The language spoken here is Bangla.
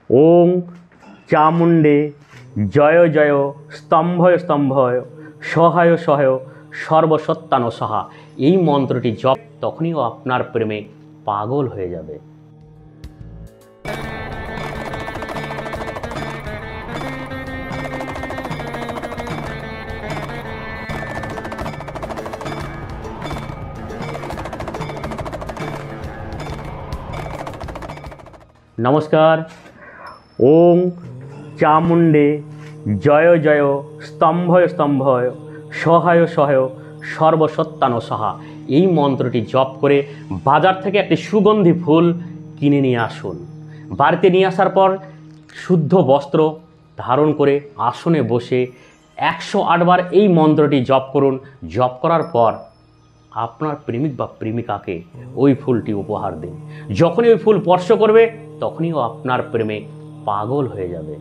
ওং চামুণ্ডে জয় জয় স্তম্ভয় স্তম্ভয় সহায় সহায় সর্বসত্তানো সাহা। এই মন্ত্রটি জপ তখনই ও আপনার প্রেমে পাগল হয়ে যাবে। নমস্কার। ওং চামুণ্ডে জয় জয় স্তম্ভয় স্তম্ভয় সহায় সহায় সর্বসত্তানো সাহা। এই মন্ত্রটি জপ করে বাজার থেকে একটি সুগন্ধি ফুল কিনে নিয়ে আসুন। বাড়িতে নিয়ে আসার পর শুদ্ধ বস্ত্র ধারণ করে আসনে বসে 108 বার এই মন্ত্রটি জপ করুন। জপ করার পর আপনার প্রেমিক বা প্রেমিকাকে ওই ফুলটি উপহার দিন। যখনই ওই ফুল স্পর্শ করবে তখনই ও আপনার প্রেমে পাগল হয়ে যাবে।